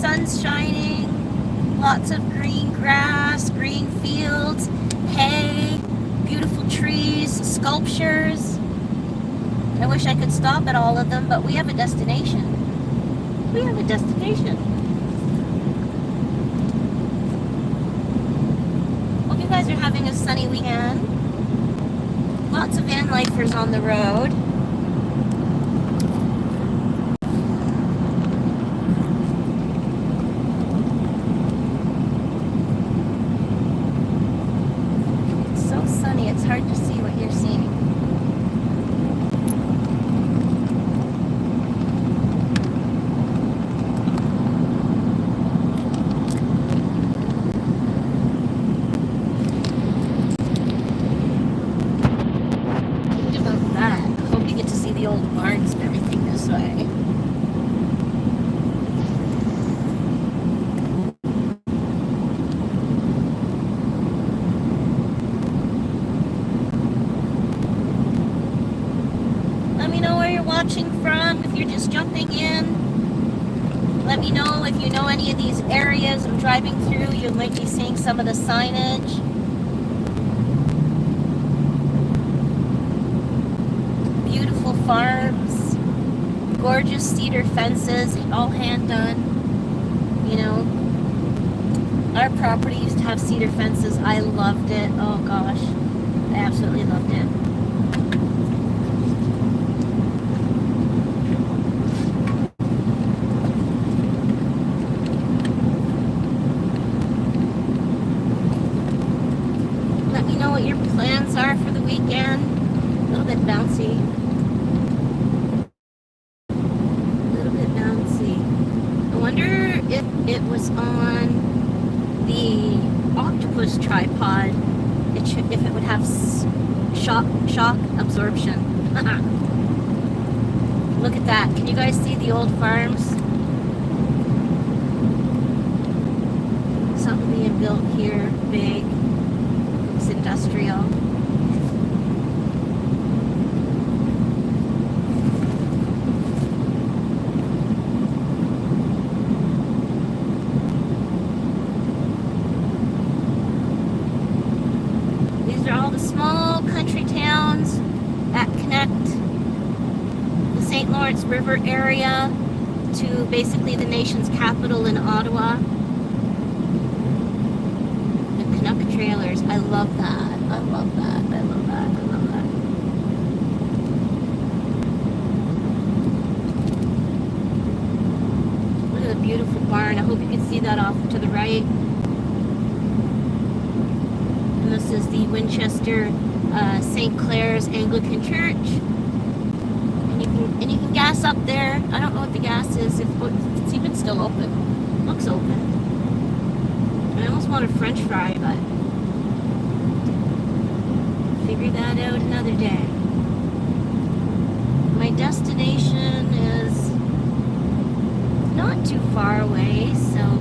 sun's shining, lots of green grass, green fields, hay, beautiful trees, sculptures. I wish I could stop at all of them, but we have a destination. We have a destination. Hope you guys are having a sunny weekend. Lots of van lifers on the road. It's so sunny, it's hard to see what you're seeing. The old barns and everything this way. Let me know where you're watching from, if you're just jumping in. Let me know if you know any of these areas I'm driving through. You might be seeing some of the signage. Farms, gorgeous cedar fences, all hand done. You know, our property used to have cedar fences. I loved it. Oh gosh, I absolutely loved it. Let me know what your plans are for the weekend. A little bit bouncy. It was on the octopus tripod. If it would have shock absorption. Look at that. Can you guys see the old farms? Something being built here, big. It's industrial. Country towns that connect the St. Lawrence River area to basically the nation's capital in Ottawa. The Canuck trailers. I love that. I love that. I love that. I love that. Look at the beautiful barn. I hope you can see that off to the right. And this is the Winchester St. Clair's Anglican Church, and you can gas up there. I don't know what the gas is, if it's even still open. Looks open. I almost want a French fry, but figure that out another day. My destination is not too far away, so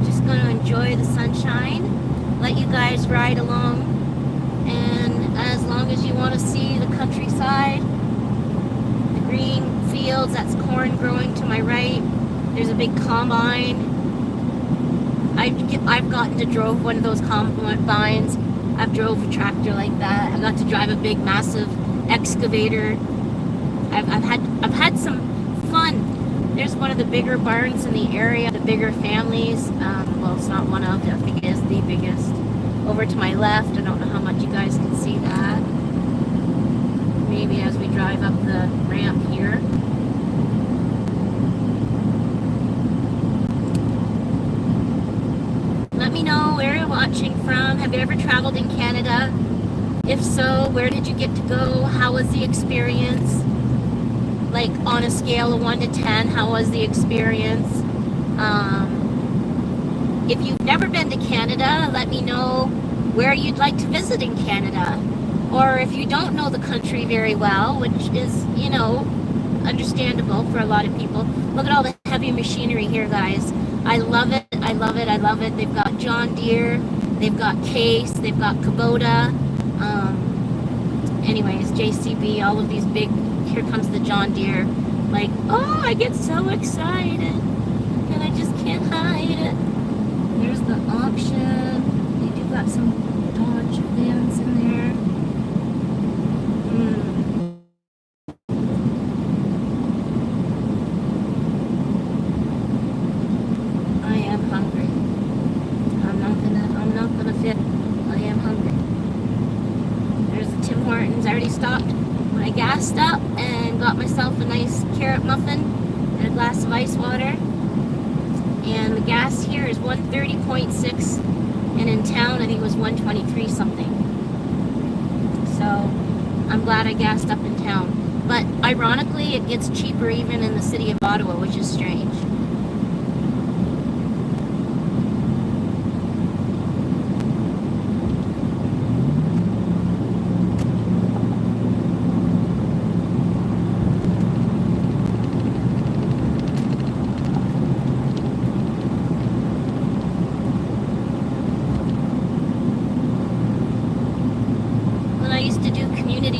just going to enjoy the sunshine, let you guys ride along. And as long as you want to see the countryside, the green fields, that's corn growing to my right. There's a big combine. I've gotten to drove one of those combines. I've drove a tractor like that. I got to drive a big, massive excavator. I've had some fun. There's one of the bigger barns in the area, the bigger families. Well, it's not one of, I think it is the biggest. Over to my left, I don't know how much you guys can see that. Maybe as we drive up the ramp here. Let me know where you're watching from. Have you ever traveled in Canada? If so, where did you get to go? How was the experience? Like on a scale of 1 to 10, how was the experience? If you've never been to Canada, let me know where you'd like to visit in Canada. Or if you don't know the country very well, which is, you know, understandable for a lot of people. Look at all the heavy machinery here, guys. I love it. I love it. I love it. They've got John Deere. They've got Case. They've got Kubota. Anyways, JCB, all of these big, here comes the John Deere. Like, oh, I get so excited. And I just can't hide it. There's the option. They do got some Dodge vans in there. I am hungry. I'm not gonna fit. I am hungry. There's the Tim Hortons. I already stopped when I gassed up and got myself a nice carrot muffin and a glass of ice water. And the gas here is 130.6, and in town I think it was 123 something. So I'm glad I gassed up in town. But ironically, it gets cheaper even in the city of Ottawa, which is strange.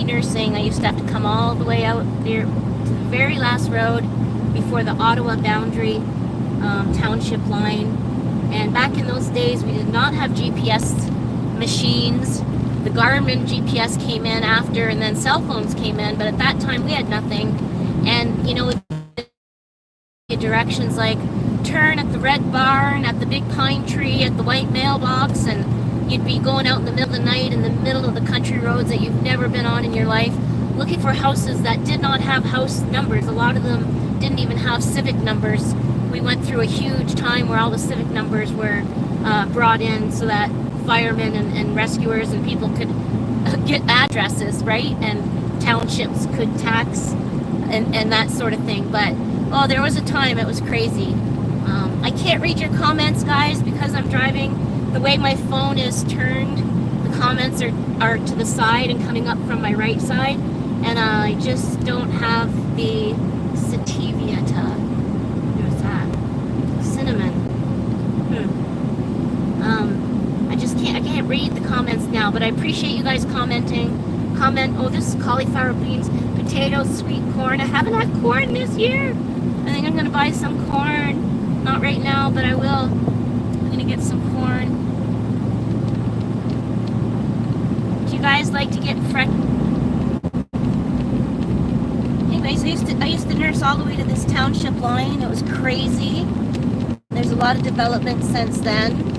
Nursing, I used to have to come all the way out there to the very last road before the Ottawa boundary township line. And back in those days, we did not have GPS machines. The Garmin GPS came in after, and then cell phones came in, but at that time we had nothing. And you know, directions like turn at the red barn, at the big pine tree, at the white mailbox, and you'd be going out in the middle of the night in the middle of the country roads that you've never been on in your life, looking for houses that did not have house numbers. A lot of them didn't even have civic numbers. We went through a huge time where all the civic numbers were brought in so that firemen and rescuers and people could get addresses, right? And townships could tax and that sort of thing. But, oh, there was a time it was crazy. I can't read your comments, guys, because I'm driving. The way my phone is turned, the comments are to the side and coming up from my right side, and I just don't have the sativia to. What's that? Cinnamon. I can't read the comments now, but I appreciate you guys commenting. Oh, this is cauliflower beans, potatoes, sweet corn. I haven't had corn this year. I think I'm gonna buy some corn. Not right now, but I will. I'm gonna get some corn. You guys like to get fresh. Anyways, I used to nurse all the way to this township line. It was crazy. There's a lot of development since then.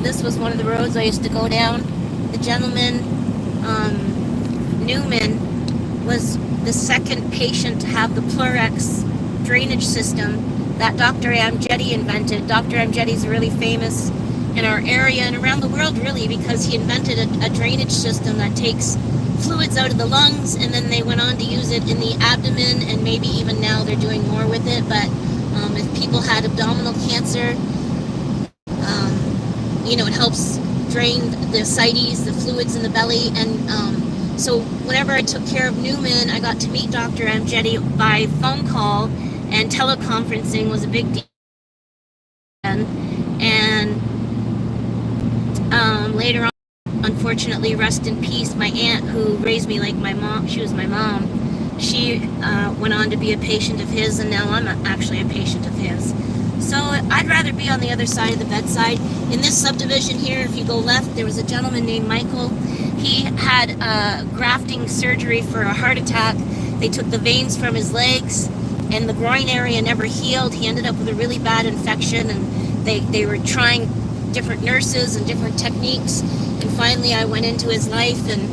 This was one of the roads I used to go down. The gentleman, Newman, was the second patient to have the Pleurex drainage system that Dr. Amjedi invented. Dr. Amjedi is really famous in our area and around the world, really, because he invented a drainage system that takes fluids out of the lungs, and then they went on to use it in the abdomen, and maybe even now they're doing more with it. But if people had abdominal cancer, it helps drain the ascites, the fluids in the belly. And so whenever I took care of Newman, I got to meet Dr. Amjedi by phone call, and teleconferencing was a big deal. And later on, unfortunately, rest in peace, my aunt, who raised me like my mom, she was my mom, she went on to be a patient of his, and now I'm actually a patient of his. So I'd rather be on the other side of the bedside. In this subdivision here, if you go left, there was a gentleman named Michael. He had grafting surgery for a heart attack. They took the veins from his legs, and the groin area never healed. He ended up with a really bad infection, and they were trying different nurses and different techniques, and finally I went into his life, and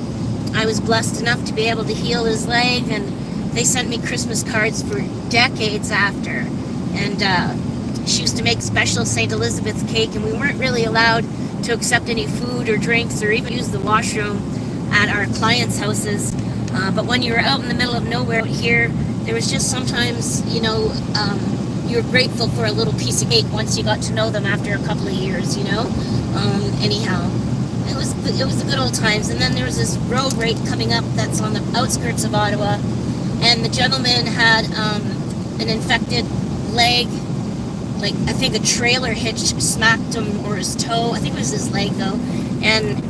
I was blessed enough to be able to heal his leg, and they sent me Christmas cards for decades after. And she used to make special St. Elizabeth's cake, and we weren't really allowed to accept any food or drinks or even use the washroom at our clients' houses. But when you were out in the middle of nowhere here, there was just sometimes, you were grateful for a little piece of cake once you got to know them after a couple of years, anyhow. It was the good old times. And then there was this road right coming up that's on the outskirts of Ottawa, and the gentleman had an infected leg, like I think a trailer hitch smacked him, or his toe. I think it was his leg though. And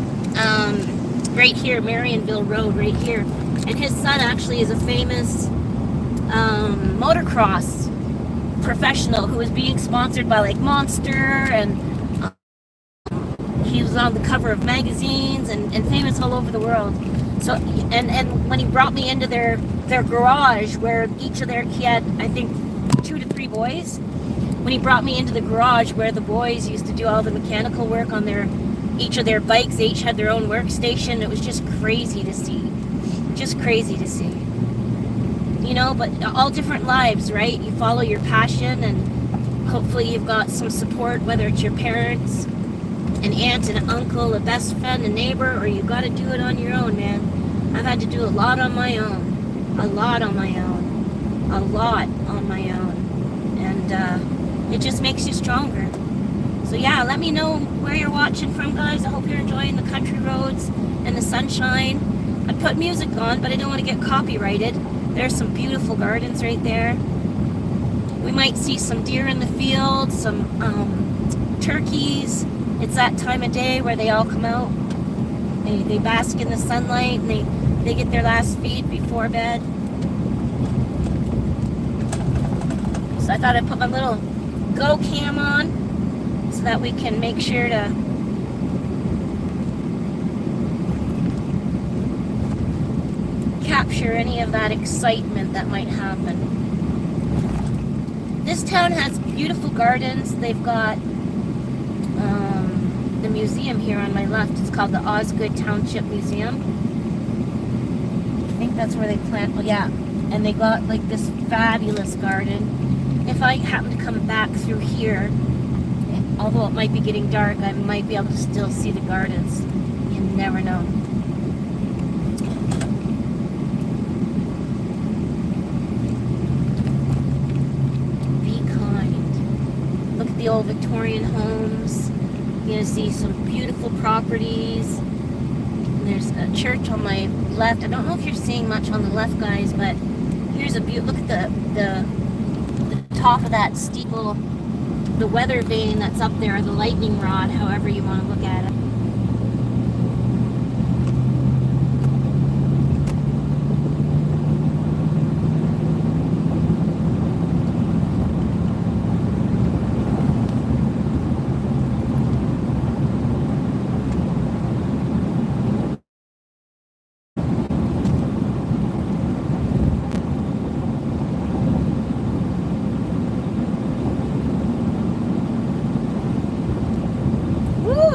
right here, Marionville Road, right here. And his son actually is a famous motocross professional who was being sponsored by like Monster, and he was on the cover of magazines and famous all over the world. So and when he brought me into their garage, where he had, I think, 2 to 3 boys. When he brought me into the garage where the boys used to do all the mechanical work on each of their bikes, they each had their own workstation. It was just crazy to see. Just crazy to see. You know, but all different lives, right? You follow your passion, and hopefully you've got some support, whether it's your parents, an aunt and an uncle, a best friend, a neighbor, or you got to do it on your own, man. I've had to do a lot on my own. A lot on my own. A lot on my own. And it just makes you stronger. So yeah, let me know where you're watching from, guys. I hope you're enjoying the country roads and the sunshine. I put music on, but I don't want to get copyrighted. There's some beautiful gardens right there. We might see some deer in the field, some turkeys. It's that time of day where they all come out. They bask in the sunlight, and they get their last feed before bed. So I thought I'd put my little Go Cam on so that we can make sure to capture any of that excitement that might happen. This town has beautiful gardens. They've got the museum here on my left. It's called the Osgood Township Museum. I think that's where they plant. Well, yeah, and they got like this fabulous garden. If I happen to come back through here, although it might be getting dark, I might be able to still see the gardens. You never know. Look at the old Victorian homes. You're going to see some beautiful properties. And there's a church on my left. I don't know if you're seeing much on the left, guys, but here's a beautiful, look at the top of that steeple, the weather vane that's up there, the lightning rod, however you want to look at it.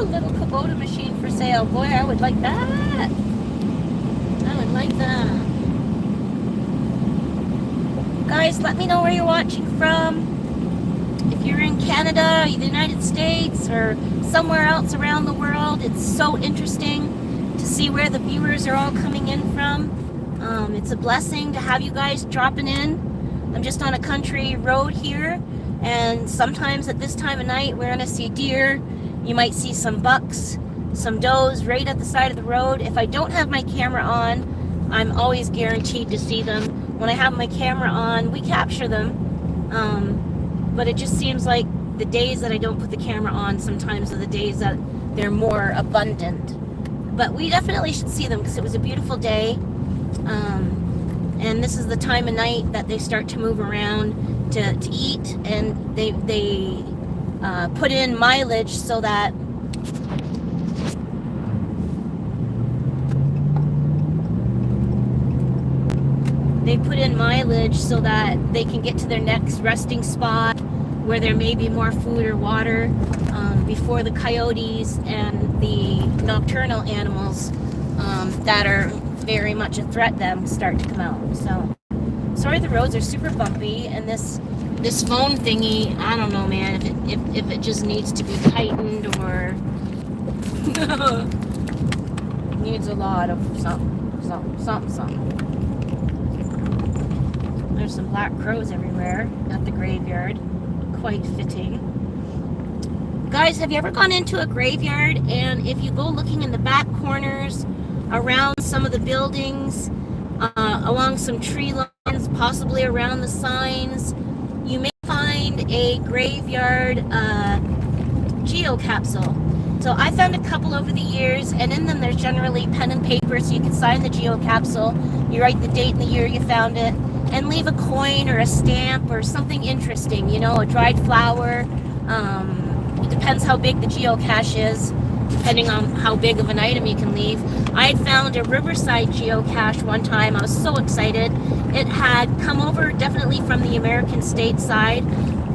Little Kubota machine for sale. Boy, I would like that. I would like that. Guys, let me know where you're watching from. If you're in Canada, the United States, or somewhere else around the world, it's so interesting to see where the viewers are all coming in from. It's a blessing to have you guys dropping in. I'm just on a country road here, and sometimes at this time of night we're going to see deer. You might see some bucks, some does right at the side of the road. If I don't have my camera on, I'm always guaranteed to see them. When I have my camera on, we capture them. But it just seems like the days that I don't put the camera on sometimes are the days that they're more abundant. But we definitely should see them because it was a beautiful day. And this is the time of night that they start to move around to eat, and they put in mileage so that they can get to their next resting spot where there may be more food or water before the coyotes and the nocturnal animals that are very much a threat to them start to come out. So sorry, the roads are super bumpy, and this phone thingy, I don't know, man, if it just needs to be tightened or needs a lot of something. There's some black crows everywhere at the graveyard. Quite fitting. Guys, have you ever gone into a graveyard, and if you go looking in the back corners, around some of the buildings, along some tree lines, possibly around the signs, you may find a graveyard geocapsule. So I found a couple over the years, and in them there's generally pen and paper, so you can sign the geocapsule. You write the date and the year you found it, and leave a coin or a stamp or something interesting, you know, a dried flower. It depends how big the geocache is, depending on how big of an item you can leave. I had found a riverside geocache one time. I was so excited. It had come over definitely from the American state side,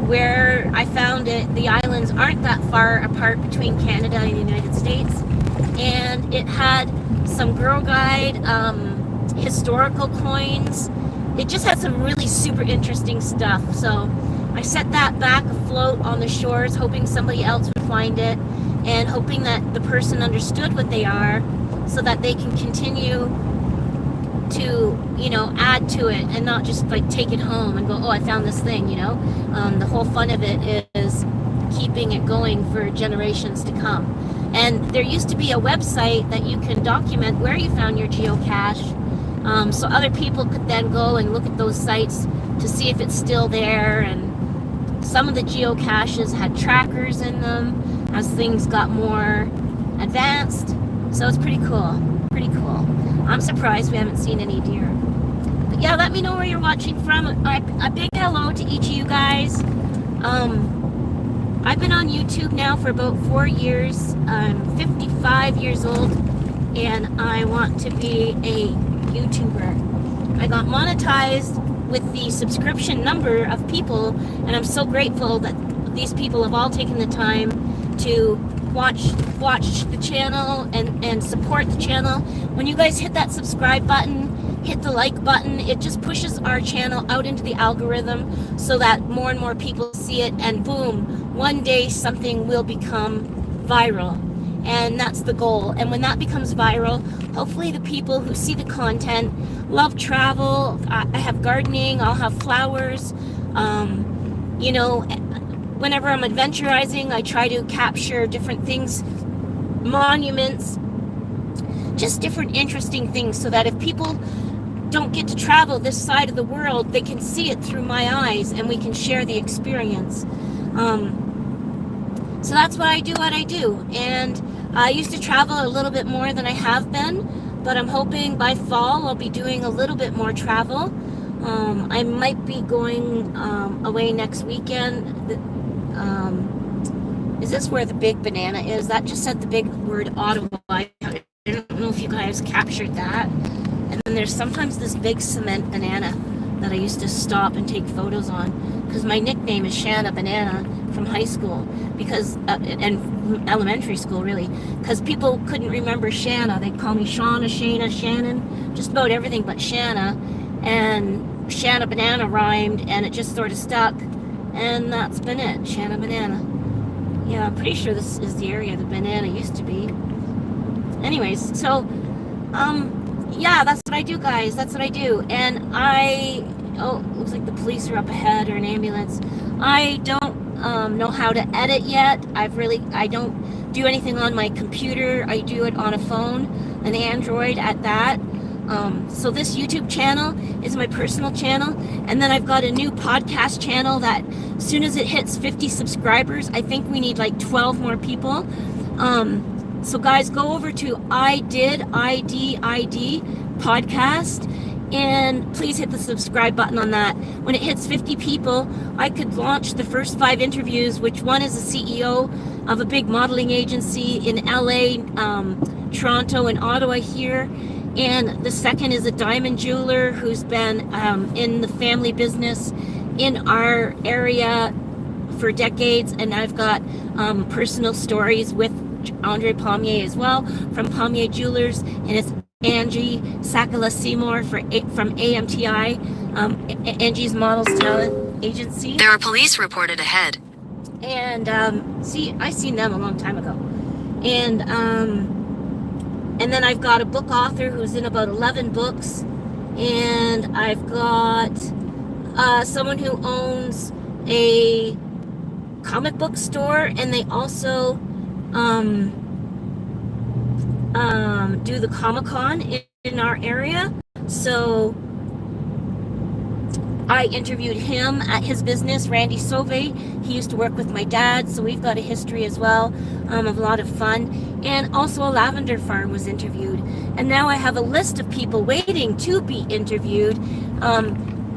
where I found it. The islands aren't that far apart between Canada and the United States, and it had some Girl Guide historical coins. It just had some really super interesting stuff. So I set that back afloat on the shores, hoping somebody else would find it, and hoping that the person understood what they are, so that they can continue to, you know, add to it and not just like take it home and go, oh, I found this thing, you know. The whole fun of it is keeping it going for generations to come. And there used to be a website that you can document where you found your geocache, so other people could then go and look at those sites to see if it's still there. And some of the geocaches had trackers in them as things got more advanced. So it's pretty cool. Pretty cool. I'm surprised we haven't seen any deer. But yeah, let me know where you're watching from. A big hello to each of you guys. I've been on YouTube now for about 4 years. I'm 55 years old, and I want to be a YouTuber. I got monetized with the subscription number of people, and I'm so grateful that these people have all taken the time to watch the channel and support the channel. When you guys hit that subscribe button, hit the like button, it just pushes our channel out into the algorithm so that more and more people see it, and boom, one day something will become viral. And that's the goal. And when that becomes viral, hopefully the people who see the content love travel. I have gardening, I'll have flowers. You know, whenever I'm adventurizing, I try to capture different things, monuments, just different interesting things, so that if people don't get to travel this side of the world, they can see it through my eyes and we can share the experience. So that's what I do. And I used to travel a little bit more than I have been, but I'm hoping by fall I'll be doing a little bit more travel. I might be going away next weekend. Is this where the big banana is? That just said the big word Ottawa. I don't know if you guys captured that. And then there's sometimes this big cement banana that I used to stop and take photos on, because my nickname is Shanna Banana from high school, because and elementary school really, because people couldn't remember Shanna. They'd call me Shauna, Shana, Shannon, just about everything but Shanna. And Shanna Banana rhymed, and it just sort of stuck, and that's been it. Shanna Banana. Yeah, I'm pretty sure this is the area the banana used to be. Anyways, so yeah, that's what I do, guys. That's what I do. And it looks like the police are up ahead, or an ambulance. I don't know how to edit yet. I don't do anything on my computer. I do it on a phone, an Android at that. So this YouTube channel is my personal channel, and then I've got a new podcast channel that as soon as it hits 50 subscribers, I think we need like 12 more people. So guys, go over to IDID podcast, and please hit the subscribe button on that. When it hits 50 people, I could launch the first 5 interviews, which one is a CEO of a big modeling agency in LA, Toronto, and Ottawa here. And the second is a diamond jeweler who's been in the family business in our area for decades. And I've got personal stories with Andre Pommier as well, from Pommier Jewelers, and it's Angie Sakala Seymour from AMTI, Angie's Models Talent Agency. There are police reported ahead. And I seen them a long time ago. And then I've got a book author who's in about 11 books, and I've got someone who owns a comic book store, and they also do the Comic-Con in our area. So I interviewed him at his business, Randy Sauvé. He used to work with my dad, so we've got a history as well of a lot of fun. And also a lavender farm was interviewed. And now I have a list of people waiting to be interviewed.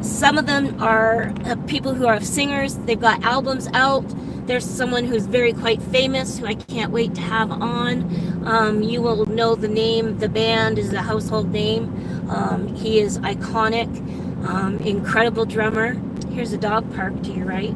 Some of them are people who are singers. They've got albums out. There's someone who's very quite famous who I can't wait to have on. You will know the name. The band is a household name. He is iconic, incredible drummer. Here's a dog park to your right.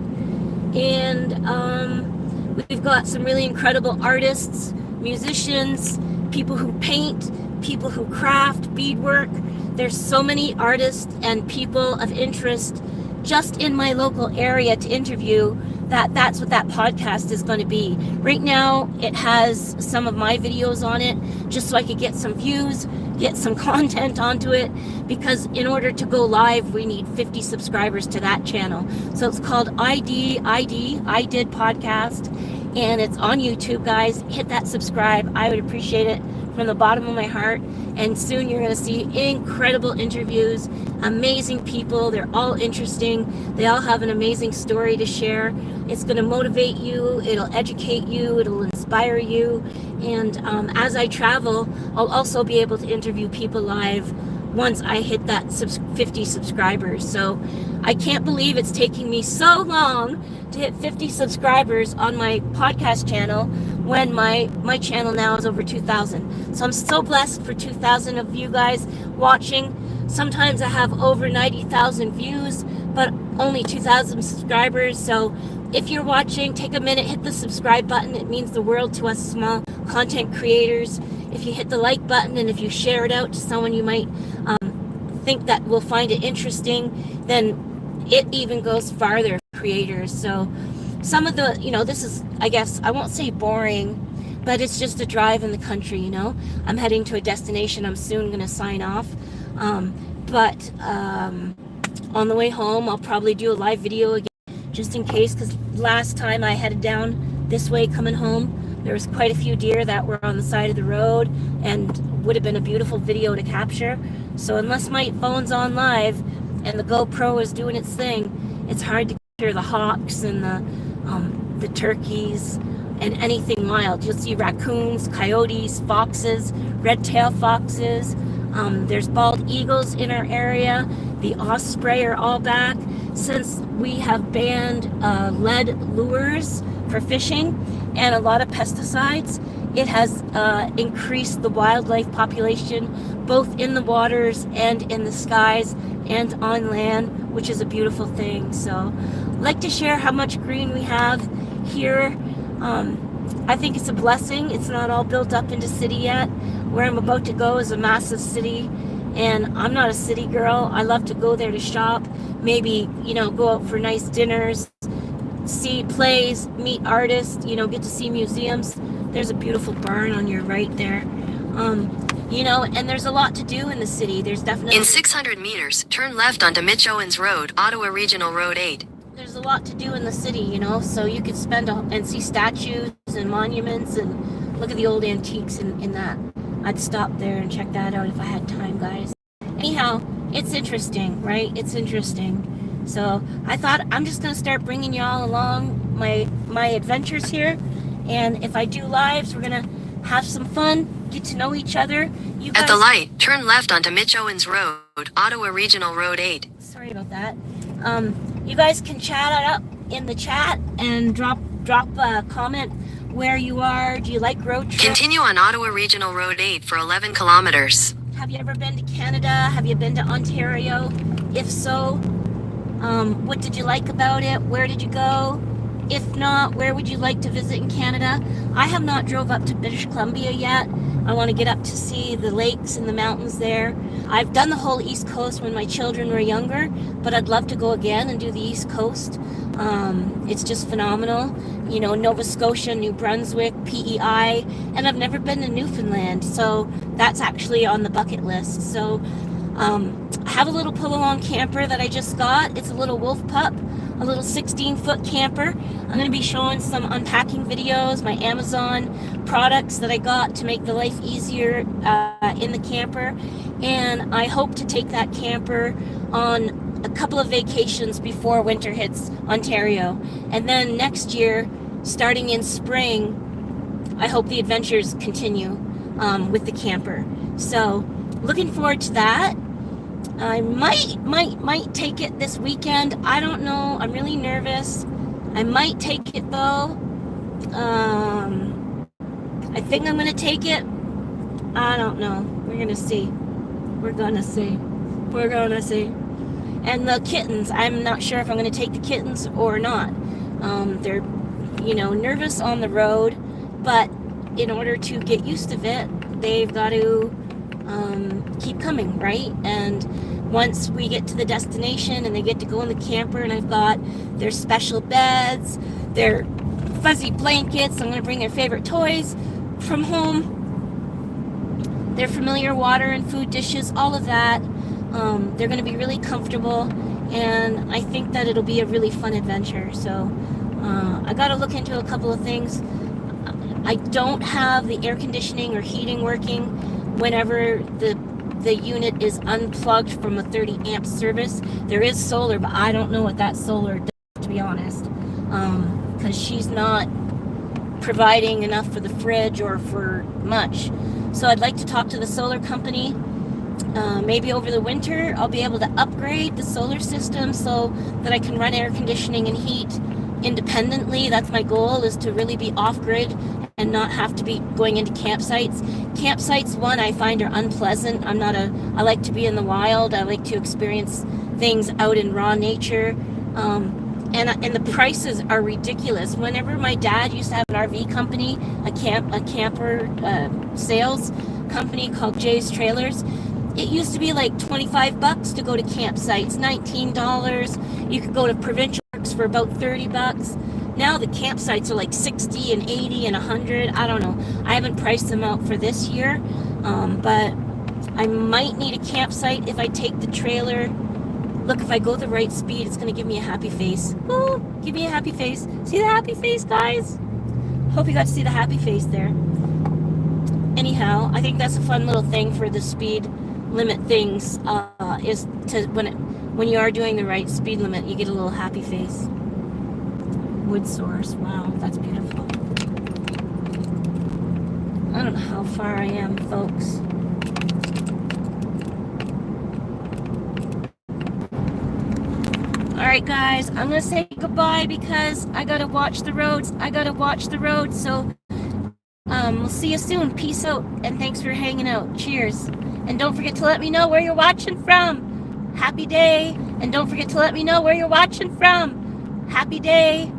And we've got some really incredible artists, musicians, people who paint, people who craft beadwork. There's so many artists and people of interest just in my local area to interview. That's what that podcast is going to be. Right now, it has some of my videos on it, just so I could get some views, get some content onto it, because in order to go live, we need 50 subscribers to that channel. So it's called I Did Podcast, and it's on YouTube, guys. Hit that subscribe. I would appreciate it from the bottom of my heart. And soon you're going to see incredible interviews, amazing people. They're all interesting. They all have an amazing story to share. It's going to motivate you. It'll educate you. It'll inspire you. And as I travel, I'll also be able to interview people live once I hit that 50 subscribers. So I can't believe it's taking me so long to hit 50 subscribers on my podcast channel when my channel now is over 2,000. So I'm so blessed for 2,000 of you guys watching. Sometimes I have over 90,000 views, but only 2,000 subscribers. So if you're watching, take a minute, hit the subscribe button. It means the world to us small content creators. If you hit the like button and if you share it out to someone you might think that will find it interesting, then it even goes farther for creators. So some of the, this is, I guess, I won't say boring, but it's just a drive in the country, I'm heading to a destination. I'm soon going to sign off. But on the way home, I'll probably do a live video again, just in case, because last time I headed down this way coming home, there was quite a few deer that were on the side of the road and would have been a beautiful video to capture. So unless my phone's on live and the GoPro is doing its thing, it's hard to capture the hawks and the turkeys and anything wild. You'll see raccoons, coyotes, foxes, red-tailed foxes. There's bald eagles in our area. The osprey are all back. Since we have banned lead lures for fishing and a lot of pesticides, it has increased the wildlife population both in the waters and in the skies and on land, which is a beautiful thing. So I'd like to share how much green we have here. I think it's a blessing. It's not all built up into city yet. Where I'm about to go is a massive city, and I'm not a city girl. I love to go there to shop, maybe, go out for nice dinners, see plays, meet artists, get to see museums. There's a beautiful barn on your right there. And there's a lot to do in the city. There's definitely... In 600 meters, turn left onto Mitch Owens Road, Ottawa Regional Road 8. There's a lot to do in the city, so you could spend and see statues and monuments and look at the old antiques in that. I'd stop there and check that out if I had time, guys. Anyhow, it's interesting, right? It's interesting. So I thought I'm just going to start bringing y'all along my adventures here. And if I do lives, we're going to have some fun, get to know each other. You guys... At the light, turn left onto Mitch Owens Road, Ottawa Regional Road 8. Sorry about that. You guys can chat it up in the chat and drop a comment where you are. Do you like road trips? Continue on Ottawa Regional Road 8 for 11 kilometers. Have you ever been to Canada? Have you been to Ontario? If so, what did you like about it? Where did you go? If not, where would you like to visit in Canada? I have not drove up to British Columbia yet. I want to get up to see the lakes and the mountains there. I've done the whole East Coast when my children were younger, but I'd love to go again and do the East Coast. It's just phenomenal. Nova Scotia, New Brunswick, PEI, and I've never been to Newfoundland, so that's actually on the bucket list. So I have a little pull-along camper that I just got. It's a little wolf pup, a little 16-foot camper. I'm going to be showing some unpacking videos, my Amazon products that I got to make the life easier in the camper. And I hope to take that camper on a couple of vacations before winter hits Ontario. And then next year, starting in spring, I hope the adventures continue with the camper. So looking forward to that. I might take it this weekend. I don't know. I'm really nervous. I might take it though. I think I'm gonna take it. I don't know. We're gonna see. We're gonna see. We're gonna see. And the kittens, I'm not sure if I'm gonna take the kittens or not. They're, nervous on the road, but in order to get used to it, they've got to keep coming, right? And once we get to the destination and they get to go in the camper, and I've got their special beds, their fuzzy blankets, I'm going to bring their favorite toys from home, their familiar water and food dishes, all of that. They're going to be really comfortable, and I think that it'll be a really fun adventure. So I got to look into a couple of things. I don't have the air conditioning or heating working whenever the unit is unplugged from a 30 amp service. There is solar, but I don't know what that solar does, to be honest, because she's not providing enough for the fridge or for much. So I'd like to talk to the solar company. Maybe over the winter I'll be able to upgrade the solar system so that I can run air conditioning and heat independently. That's my goal, is to really be off-grid and not have to be going into campsites. Campsites, one, I find are unpleasant. I like to be in the wild. I like to experience things out in raw nature. And the prices are ridiculous. Whenever my dad used to have an RV company, a camper sales company called Jay's Trailers, it used to be like $25 to go to campsites, $19. You could go to provincial parks for about $30. Now the campsites are like 60 and 80 and 100. I don't know. I haven't priced them out for this year, but I might need a campsite if I take the trailer. Look, if I go the right speed, it's going to give me a happy face. Ooh, give me a happy face. See the happy face, guys? Hope you got to see the happy face there. Anyhow, I think that's a fun little thing for the speed limit things, is to when you are doing the right speed limit, you get a little happy face. Wood source. Wow, that's beautiful. I don't know how far I am, folks. Alright guys, I'm going to say goodbye because I got to watch the roads. So we'll see you soon. Peace out, and thanks for hanging out. Cheers. And don't forget to let me know where you're watching from. Happy day. And don't forget to let me know where you're watching from. Happy day.